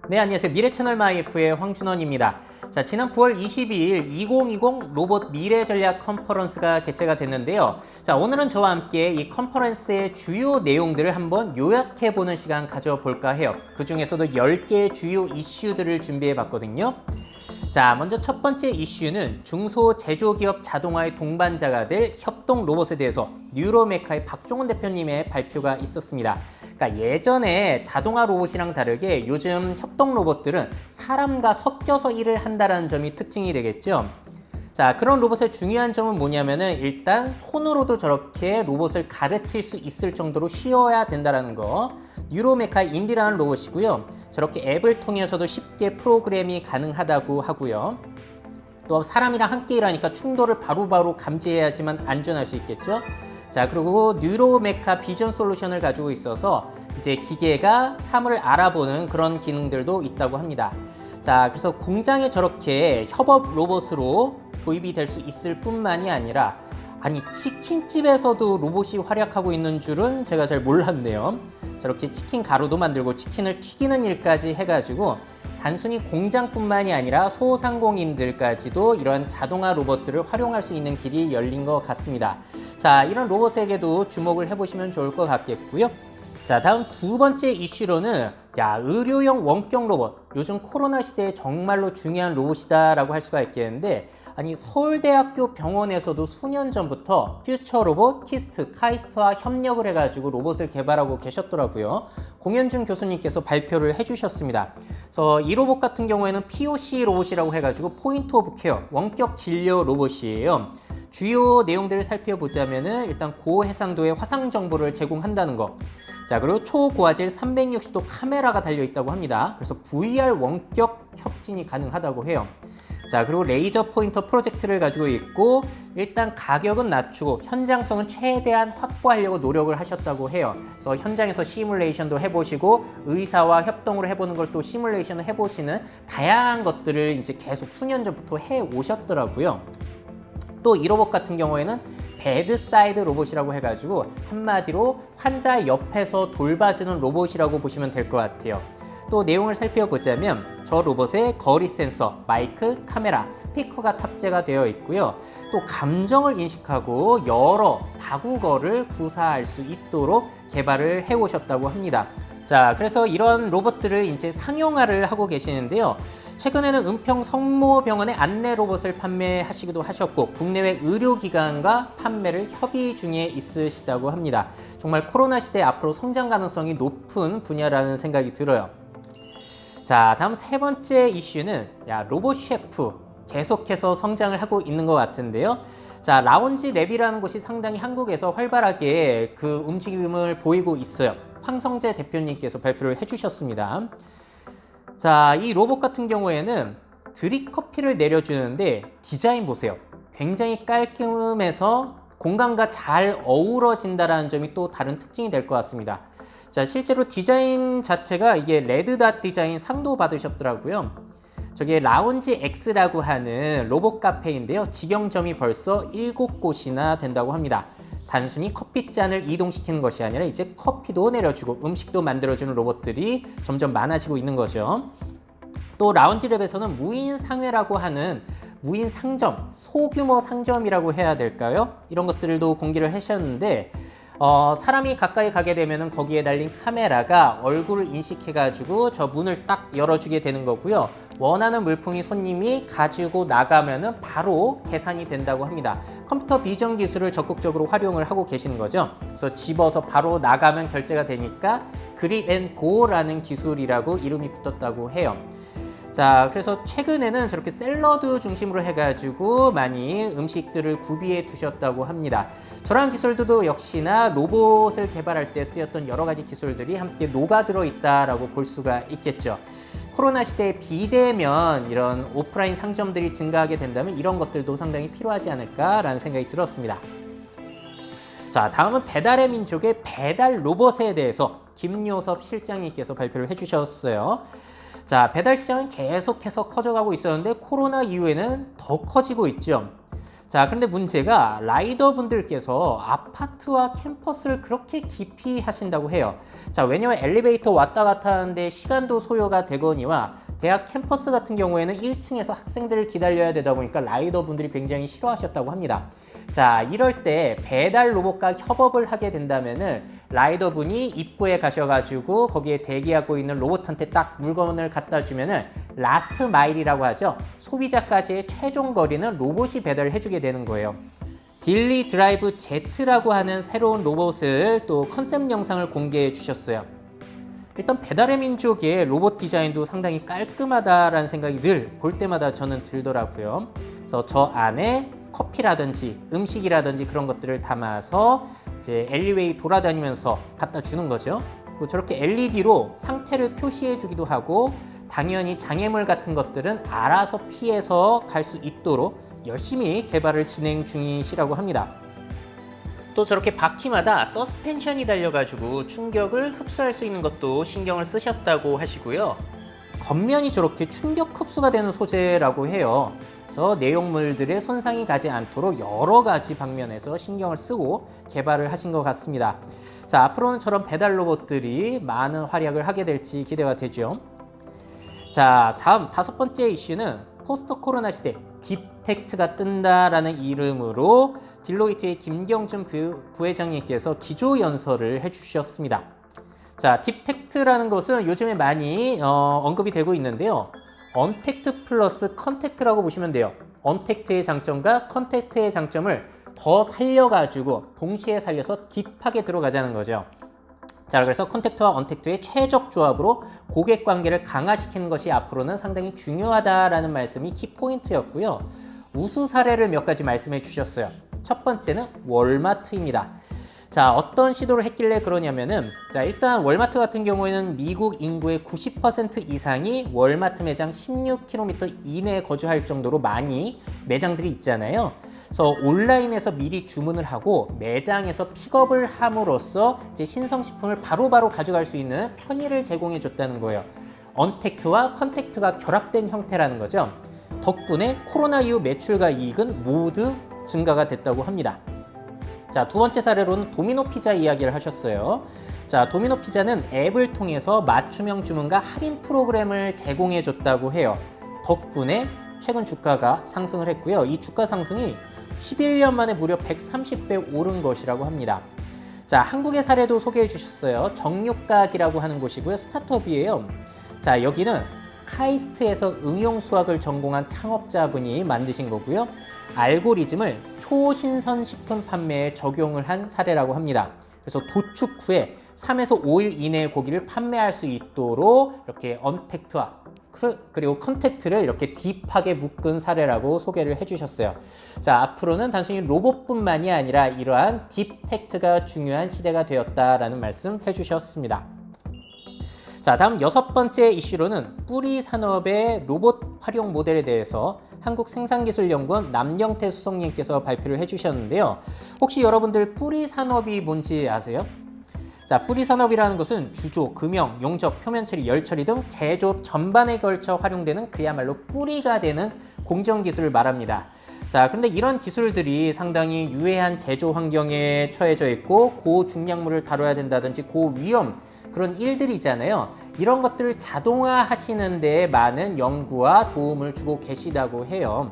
네, 안녕하세요. 미래채널 마이프의 황준원입니다. 자, 지난 9월 22일 2020 로봇 미래 전략 컨퍼런스가 개최가 됐는데요. 자, 오늘은 저와 함께 이 컨퍼런스의 주요 내용들을 한번 요약해보는 시간 가져볼까 해요. 그 중에서도 10개의 주요 이슈들을 준비해봤거든요. 자, 먼저 첫 번째 이슈는 중소제조기업 자동화의 동반자가 될 협동 로봇에 대해서 뉴로메카의 박종훈 대표님의 발표가 있었습니다. 그러니까 예전에 자동화 로봇이랑 다르게 요즘 협동 로봇들은 사람과 섞여서 일을 한다는 점이 특징이 되겠죠. 자, 그런 로봇의 중요한 점은 뭐냐면은 일단 손으로도 저렇게 로봇을 가르칠 수 있을 정도로 쉬워야 된다는 거. 뉴로메카의 인디라는 로봇이고요. 저렇게 앱을 통해서도 쉽게 프로그램이 가능하다고 하고요. 또 사람이랑 함께 일하니까 충돌을 바로바로 감지해야지만 안전할 수 있겠죠. 자, 그리고 뉴로메카 비전 솔루션을 가지고 있어서 이제 기계가 사물을 알아보는 그런 기능들도 있다고 합니다. 자, 그래서 공장에 저렇게 협업 로봇으로 도입이 될 수 있을 뿐만이 아니라 아니 치킨집에서도 로봇이 활약하고 있는 줄은 제가 잘 몰랐네요. 저렇게 치킨 가루도 만들고 치킨을 튀기는 일까지 해가지고 단순히 공장뿐만이 아니라 소상공인들까지도 이런 자동화 로봇들을 활용할 수 있는 길이 열린 것 같습니다. 자, 이런 로봇에게도 주목을 해보시면 좋을 것 같겠고요. 자, 다음 두 번째 이슈로는 의료용 원격 로봇. 요즘 코로나 시대에 정말로 중요한 로봇이다 라고 할 수가 있겠는데 아니 서울대학교 병원에서도 수년 전부터 퓨처로봇, 키스트, 카이스트와 협력을 해가지고 로봇을 개발하고 계셨더라고요. 공현준 교수님께서 발표를 해주셨습니다. 그래서 이 로봇 같은 경우에는 POC 로봇이라고 해가지고 포인트 오브 케어, 원격 진료 로봇이에요. 주요 내용들을 살펴보자면은 일단 고해상도의 화상 정보를 제공한다는 거. 자, 그리고 초고화질 360도 카메라가 달려있다고 합니다. 그래서 VR 원격 협진이 가능하다고 해요. 자, 그리고 레이저 포인터 프로젝트를 가지고 있고 일단 가격은 낮추고 현장성은 최대한 확보하려고 노력을 하셨다고 해요. 그래서 현장에서 시뮬레이션도 해보시고 의사와 협동으로 해보는 걸 또 시뮬레이션을 해보시는 다양한 것들을 이제 계속 수년 전부터 해오셨더라고요. 또 이 로봇 같은 경우에는 베드사이드 로봇이라고 해가지고 한마디로 환자 옆에서 돌봐주는 로봇이라고 보시면 될 것 같아요. 또 내용을 살펴보자면 저 로봇에 거리 센서, 마이크, 카메라, 스피커가 탑재가 되어 있고요. 또 감정을 인식하고 여러 다국어를 구사할 수 있도록 개발을 해오셨다고 합니다. 자, 그래서 이런 로봇들을 이제 상용화를 하고 계시는데요. 최근에는 은평 성모병원의 안내 로봇을 판매하시기도 하셨고 국내외 의료기관과 판매를 협의 중에 있으시다고 합니다. 정말 코로나 시대 앞으로 성장 가능성이 높은 분야라는 생각이 들어요. 자, 다음 세 번째 이슈는 로봇 셰프 계속해서 성장을 하고 있는 것 같은데요. 자, 라운지 랩이라는 곳이 상당히 한국에서 활발하게 그 움직임을 보이고 있어요. 황성재 대표님께서 발표를 해주셨습니다. 자, 이 로봇 같은 경우에는 드립커피를 내려주는데 디자인 보세요. 굉장히 깔끔해서 공간과 잘 어우러진다는 점이 또 다른 특징이 될 것 같습니다. 자, 실제로 디자인 자체가 이게 레드닷 디자인 상도 받으셨더라고요. 저게 라운지 X라고 하는 로봇 카페인데요. 직영점이 벌써 7곳이나 된다고 합니다. 단순히 커피잔을 이동시키는 것이 아니라 이제 커피도 내려주고 음식도 만들어주는 로봇들이 점점 많아지고 있는 거죠. 또 라운지랩에서는 무인 상회라고 하는 무인 상점, 소규모 상점이라고 해야 될까요? 이런 것들도 공개를 하셨는데 사람이 가까이 가게 되면 거기에 달린 카메라가 얼굴을 인식해가지고 저 문을 딱 열어주게 되는 거고요. 원하는 물품이 손님이 가지고 나가면 바로 계산이 된다고 합니다. 컴퓨터 비전 기술을 적극적으로 활용을 하고 계시는 거죠. 그래서 집어서 바로 나가면 결제가 되니까 그립 앤 고라는 기술이라고 이름이 붙었다고 해요. 자, 그래서 최근에는 저렇게 샐러드 중심으로 해가지고 많이 음식들을 구비해 두셨다고 합니다. 저런 기술들도 역시나 로봇을 개발할 때 쓰였던 여러 가지 기술들이 함께 녹아들어 있다라고 볼 수가 있겠죠. 코로나 시대에 비대면 이런 오프라인 상점들이 증가하게 된다면 이런 것들도 상당히 필요하지 않을까라는 생각이 들었습니다. 자, 다음은 배달의 민족의 배달 로봇에 대해서 김요섭 실장님께서 발표를 해주셨어요. 자, 배달 시장은 계속해서 커져가고 있었는데 코로나 이후에는 더 커지고 있죠. 자, 그런데 문제가 라이더 분들께서 아파트와 캠퍼스를 그렇게 깊이 하신다고 해요. 자, 왜냐면 엘리베이터 왔다 갔다 하는데 시간도 소요가 되거니와 대학 캠퍼스 같은 경우에는 1층에서 학생들을 기다려야 되다 보니까 라이더 분들이 굉장히 싫어하셨다고 합니다. 자, 이럴 때 배달 로봇과 협업을 하게 된다면은 라이더 분이 입구에 가셔가지고 거기에 대기하고 있는 로봇한테 딱 물건을 갖다 주면은 라스트 마일이라고 하죠. 소비자까지의 최종 거리는 로봇이 배달을 해주게 되는 거예요. 딜리 드라이브 Z라고 하는 새로운 로봇을 또 컨셉 영상을 공개해 주셨어요. 일단 배달의 민족의 로봇 디자인도 상당히 깔끔하다라는 생각이 늘 볼 때마다 저는 들더라고요. 그래서 저 안에 커피라든지 음식이라든지 그런 것들을 담아서 이제 엘리웨이 돌아다니면서 갖다 주는 거죠. 그리고 저렇게 LED로 상태를 표시해 주기도 하고 당연히 장애물 같은 것들은 알아서 피해서 갈 수 있도록 열심히 개발을 진행 중이시라고 합니다. 또 저렇게 바퀴마다 서스펜션이 달려가지고 충격을 흡수할 수 있는 것도 신경을 쓰셨다고 하시고요. 겉면이 저렇게 충격 흡수가 되는 소재라고 해요. 그래서 내용물들의 손상이 가지 않도록 여러 가지 방면에서 신경을 쓰고 개발을 하신 것 같습니다. 자, 앞으로는 저런 배달 로봇들이 많은 활약을 하게 될지 기대가 되죠. 자, 다음 5번째 이슈는 포스트 코로나 시대 딥텍트가 뜬다라는 이름으로 딜로이트의 김경준 부회장님께서 기조연설을 해주셨습니다. 자, 딥텍트라는 것은 요즘에 많이 언급이 되고 있는데요. 언택트 플러스 컨택트라고 보시면 돼요. 언택트의 장점과 컨택트의 장점을 더 살려가지고 동시에 살려서 딥하게 들어가자는 거죠. 자, 그래서 컨택트와 언택트의 최적 조합으로 고객 관계를 강화시키는 것이 앞으로는 상당히 중요하다라는 말씀이 키포인트였고요. 우수 사례를 몇 가지 말씀해 주셨어요. 첫 번째는 월마트입니다. 자, 어떤 시도를 했길래 그러냐면은, 자, 일단 월마트 같은 경우에는 미국 인구의 90% 이상이 월마트 매장 16km 이내에 거주할 정도로 많이 매장들이 있잖아요. 그래서 온라인에서 미리 주문을 하고 매장에서 픽업을 함으로써 이제 신성식품을 바로바로 가져갈 수 있는 편의를 제공해 줬다는 거예요. 언택트와 컨택트가 결합된 형태라는 거죠. 덕분에 코로나 이후 매출과 이익은 모두 증가가 됐다고 합니다. 자, 두 번째 사례로는 도미노 피자 이야기를 하셨어요. 자, 도미노 피자는 앱을 통해서 맞춤형 주문과 할인 프로그램을 제공해 줬다고 해요. 덕분에 최근 주가가 상승을 했고요. 이 주가 상승이 11년 만에 무려 130배 오른 것이라고 합니다. 자, 한국의 사례도 소개해 주셨어요. 정육각이라고 하는 곳이고요. 스타트업이에요. 자, 여기는 카이스트에서 응용수학을 전공한 창업자분이 만드신 거고요. 알고리즘을 초신선 식품 판매에 적용을 한 사례라고 합니다. 그래서 도축 후에 3에서 5일 이내의 고기를 판매할 수 있도록 이렇게 언택트와 그리고 컨택트를 이렇게 딥하게 묶은 사례라고 소개를 해주셨어요. 자, 앞으로는 단순히 로봇뿐만이 아니라 이러한 딥텍트가 중요한 시대가 되었다라는 말씀 해주셨습니다. 자, 다음 6번째 이슈로는 뿌리 산업의 로봇 활용 모델에 대해서 한국생산기술연구원 남영태 수석님께서 발표를 해주셨는데요. 혹시 여러분들 뿌리 산업이 뭔지 아세요? 자, 뿌리 산업이라는 것은 주조, 금형, 용접, 표면 처리, 열 처리 등 제조업 전반에 걸쳐 활용되는 그야말로 뿌리가 되는 공정 기술을 말합니다. 자, 그런데 이런 기술들이 상당히 유해한 제조 환경에 처해져 있고 고중량물을 다뤄야 된다든지 고위험 그런 일들이잖아요. 이런 것들을 자동화 하시는 데 많은 연구와 도움을 주고 계시다고 해요.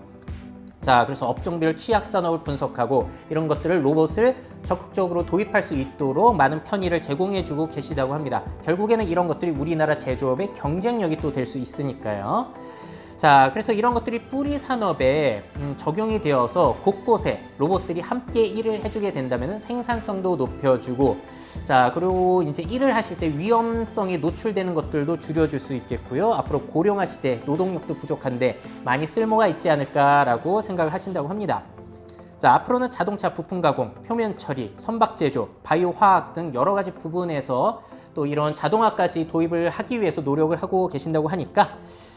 자, 그래서 업종별 취약 산업을 분석하고 이런 것들을 로봇을 적극적으로 도입할 수 있도록 많은 편의를 제공해 주고 계시다고 합니다. 결국에는 이런 것들이 우리나라 제조업의 경쟁력이 또 될 수 있으니까요. 자, 그래서 이런 것들이 뿌리 산업에 적용이 되어서 곳곳에 로봇들이 함께 일을 해주게 된다면 생산성도 높여주고, 자, 그리고 이제 일을 하실 때 위험성에 노출되는 것들도 줄여줄 수 있겠고요. 앞으로 고령화 시대 노동력도 부족한데 많이 쓸모가 있지 않을까라고 생각을 하신다고 합니다. 자, 앞으로는 자동차 부품 가공, 표면 처리, 선박 제조, 바이오 화학 등 여러 가지 부분에서 또 이런 자동화까지 도입을 하기 위해서 노력을 하고 계신다고 하니까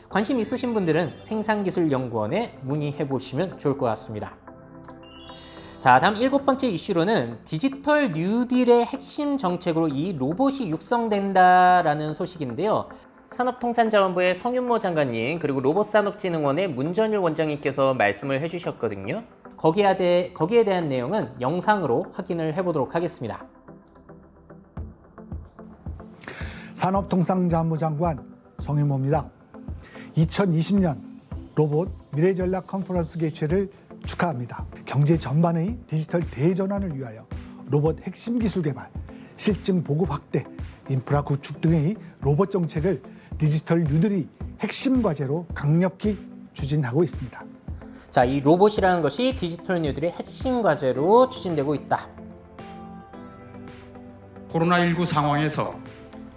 관심 있으신 분들은 생산기술연구원에 문의해 보시면 좋을 것 같습니다. 자, 다음 7번째 이슈로는 디지털 뉴딜의 핵심 정책으로 이 로봇이 육성된다라는 소식인데요. 산업통상자원부의 성윤모 장관님 그리고 로봇산업진흥원의 문전일 원장님께서 말씀을 해주셨거든요. 거기에 대한 내용은 영상으로 확인을 해보도록 하겠습니다. 산업통상자원부 장관 성일모입니다. 2020년 로봇 미래전략 컨퍼런스 개최를 축하합니다. 경제 전반의 디지털 대전환을 위하여 로봇 핵심 기술 개발, 실증 보급 확대, 인프라 구축 등의 로봇 정책을 디지털 뉴딜이 핵심 과제로 강력히 추진하고 있습니다. 자, 이 로봇이라는 것이 디지털 뉴딜의 핵심 과제로 추진되고 있다. 코로나19 상황에서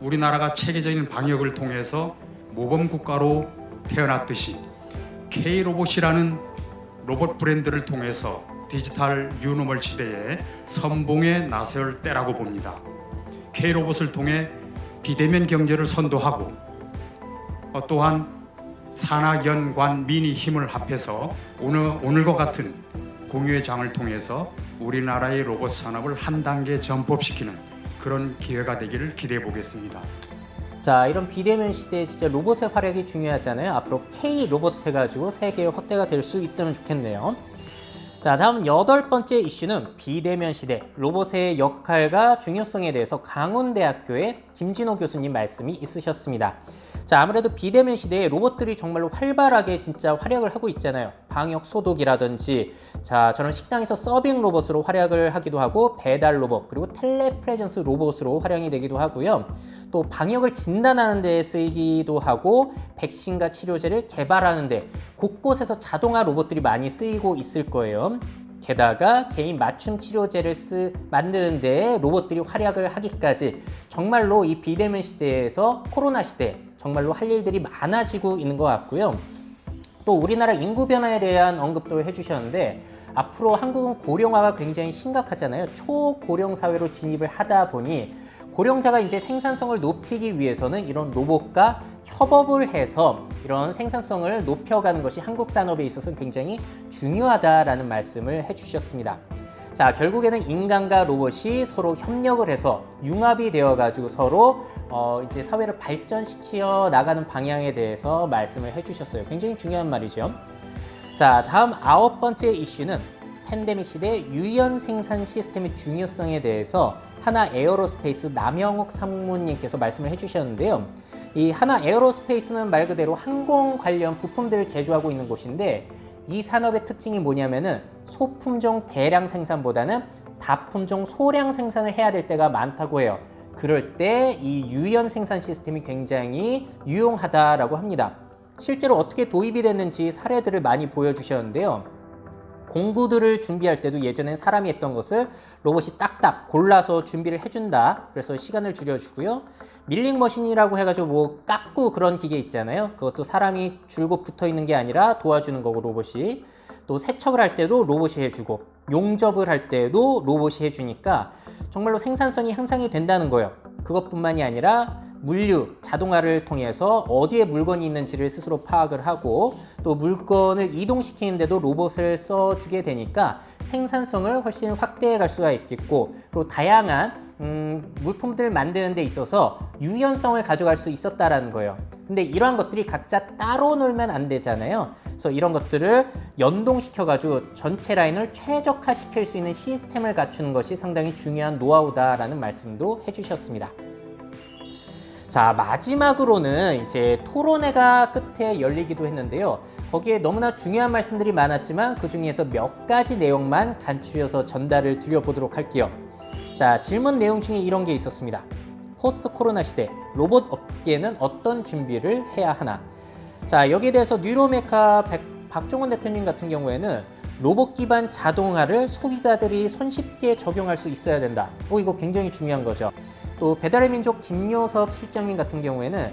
우리나라가 체계적인 방역을 통해서 모범 국가로 태어났듯이 K로봇이라는 로봇 브랜드를 통해서 디지털 뉴노멀 시대에 선봉에 나설 때라고 봅니다. K로봇을 통해 비대면 경제를 선도하고 또한 산학연관 민이 힘을 합해서 오늘과 같은 공유의 장을 통해서 우리나라의 로봇 산업을 한 단계 전폭시키는 그런 기회가 되기를 기대해 보겠습니다. 자, 이런 비대면 시대에 진짜 로봇의 활약이 중요하잖아요. 앞으로 K 로봇 해가지고 세계에 확대가 될 수 있다면 좋겠네요. 자, 다음 8번째 이슈는 비대면 시대 로봇의 역할과 중요성에 대해서 강원대학교의 김진호 교수님 말씀이 있으셨습니다. 자, 아무래도 비대면 시대에 로봇들이 정말로 활발하게 진짜 활약을 하고 있잖아요. 방역 소독이라든지, 자, 저는 식당에서 서빙 로봇으로 활약을 하기도 하고, 배달 로봇, 그리고 텔레프레전스 로봇으로 활용이 되기도 하고요. 또 방역을 진단하는 데 쓰이기도 하고, 백신과 치료제를 개발하는 데 곳곳에서 자동화 로봇들이 많이 쓰이고 있을 거예요. 게다가 개인 맞춤 치료제를 만드는 데 로봇들이 활약을 하기까지 정말로 이 비대면 시대에서 코로나 시대 정말로 할 일들이 많아지고 있는 것 같고요. 또 우리나라 인구 변화에 대한 언급도 해주셨는데 앞으로 한국은 고령화가 굉장히 심각하잖아요. 초고령 사회로 진입을 하다 보니 고령자가 이제 생산성을 높이기 위해서는 이런 로봇과 협업을 해서 이런 생산성을 높여가는 것이 한국 산업에 있어서는 굉장히 중요하다라는 말씀을 해주셨습니다. 자, 결국에는 인간과 로봇이 서로 협력을 해서 융합이 되어가지고 서로 이제 사회를 발전시켜 나가는 방향에 대해서 말씀을 해주셨어요. 굉장히 중요한 말이죠. 자, 다음 9번째 이슈는 팬데믹 시대 유연 생산 시스템의 중요성에 대해서 하나 에어로스페이스 남영욱 상무님께서 말씀을 해주셨는데요. 이 하나 에어로스페이스는 말 그대로 항공 관련 부품들을 제조하고 있는 곳인데 이 산업의 특징이 뭐냐면은 소품종 대량 생산보다는 다품종 소량 생산을 해야 될 때가 많다고 해요. 그럴 때 이 유연 생산 시스템이 굉장히 유용하다라고 합니다. 실제로 어떻게 도입이 됐는지 사례들을 많이 보여주셨는데요. 공구들을 준비할 때도 예전엔 사람이 했던 것을 로봇이 딱딱 골라서 준비를 해준다. 그래서 시간을 줄여주고요. 밀링 머신이라고 해가지고 뭐 깎고 그런 기계 있잖아요. 그것도 사람이 줄곧 붙어 있는 게 아니라 도와주는 거고 로봇이. 또 세척을 할 때도 로봇이 해주고 용접을 할 때도 로봇이 해주니까 정말로 생산성이 향상이 된다는 거예요. 그것뿐만이 아니라 물류, 자동화를 통해서 어디에 물건이 있는지를 스스로 파악을 하고 또 물건을 이동시키는데도 로봇을 써주게 되니까 생산성을 훨씬 확대해 갈 수가 있겠고 그리고 다양한 물품들을 만드는 데 있어서 유연성을 가져갈 수 있었다라는 거예요. 근데 이러한 것들이 각자 따로 놀면 안 되잖아요. 그래서 이런 것들을 연동시켜가지고 전체 라인을 최적화시킬 수 있는 시스템을 갖추는 것이 상당히 중요한 노하우다라는 말씀도 해주셨습니다. 자, 마지막으로는 이제 토론회가 끝에 열리기도 했는데요. 거기에 너무나 중요한 말씀들이 많았지만 그 중에서 몇 가지 내용만 간추려서 전달을 드려보도록 할게요. 자, 질문 내용 중에 이런 게 있었습니다. 포스트 코로나 시대 로봇 업계는 어떤 준비를 해야 하나? 자, 여기에 대해서 뉴로메카 박종원 대표님 같은 경우에는 로봇 기반 자동화를 소비자들이 손쉽게 적용할 수 있어야 된다. 이거 굉장히 중요한 거죠. 또 배달의 민족 김요섭 실장님 같은 경우에는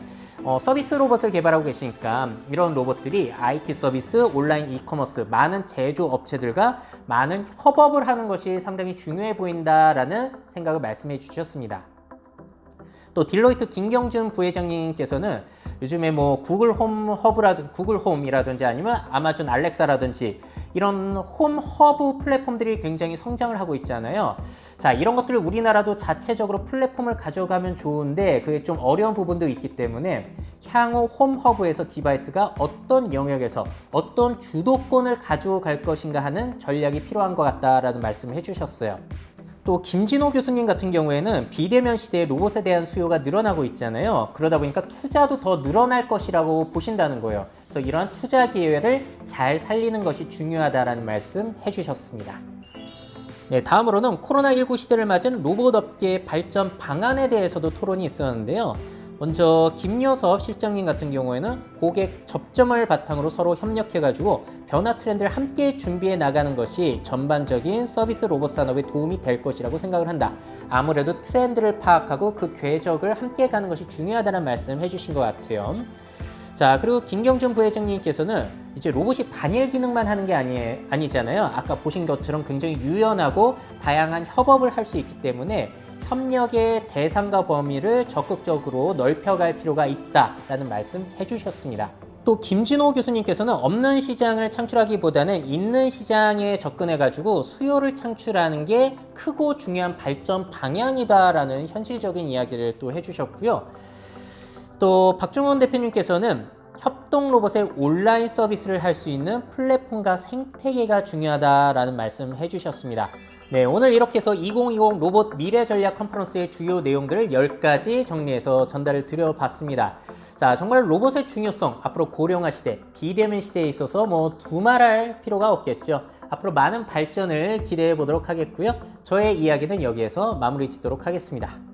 서비스 로봇을 개발하고 계시니까 이런 로봇들이 IT 서비스, 온라인 이커머스, 많은 제조업체들과 많은 협업을 하는 것이 상당히 중요해 보인다라는 생각을 말씀해 주셨습니다. 또 딜로이트 김경준 부회장님께서는 요즘에 뭐 구글 홈이라든지 아니면 아마존 알렉사라든지 이런 홈 허브 플랫폼들이 굉장히 성장을 하고 있잖아요. 자, 이런 것들을 우리나라도 자체적으로 플랫폼을 가져가면 좋은데 그게 좀 어려운 부분도 있기 때문에 향후 홈 허브에서 디바이스가 어떤 영역에서 어떤 주도권을 가지고 갈 것인가 하는 전략이 필요한 것 같다라는 말씀을 해주셨어요. 또 김진호 교수님 같은 경우에는 비대면 시대에 로봇에 대한 수요가 늘어나고 있잖아요. 그러다 보니까 투자도 더 늘어날 것이라고 보신다는 거예요. 그래서 이러한 투자 기회를 잘 살리는 것이 중요하다라는 말씀 해주셨습니다. 네, 다음으로는 코로나19 시대를 맞은 로봇 업계의 발전 방안에 대해서도 토론이 있었는데요. 먼저 김여섭 실장님 같은 경우에는 고객 접점을 바탕으로 서로 협력해가지고 변화 트렌드를 함께 준비해 나가는 것이 전반적인 서비스 로봇 산업에 도움이 될 것이라고 생각을 한다. 아무래도 트렌드를 파악하고 그 궤적을 함께 가는 것이 중요하다는 말씀 해주신 것 같아요. 자, 그리고 김경준 부회장님께서는 이제 로봇이 단일 기능만 하는 게 아니잖아요. 아까 보신 것처럼 굉장히 유연하고 다양한 협업을 할 수 있기 때문에 협력의 대상과 범위를 적극적으로 넓혀갈 필요가 있다라는 말씀 해주셨습니다. 또 김진호 교수님께서는 없는 시장을 창출하기보다는 있는 시장에 접근해가지고 수요를 창출하는 게 크고 중요한 발전 방향이다라는 현실적인 이야기를 또 해주셨고요. 또 박중훈 대표님께서는 협동 로봇의 온라인 서비스를 할 수 있는 플랫폼과 생태계가 중요하다라는 말씀 해주셨습니다. 네, 오늘 이렇게 해서 2020 로봇 미래 전략 컨퍼런스의 주요 내용들을 10가지 정리해서 전달을 드려봤습니다. 자, 정말 로봇의 중요성, 앞으로 고령화 시대, 비대면 시대에 있어서 뭐 두말할 필요가 없겠죠. 앞으로 많은 발전을 기대해 보도록 하겠고요. 저의 이야기는 여기에서 마무리 짓도록 하겠습니다.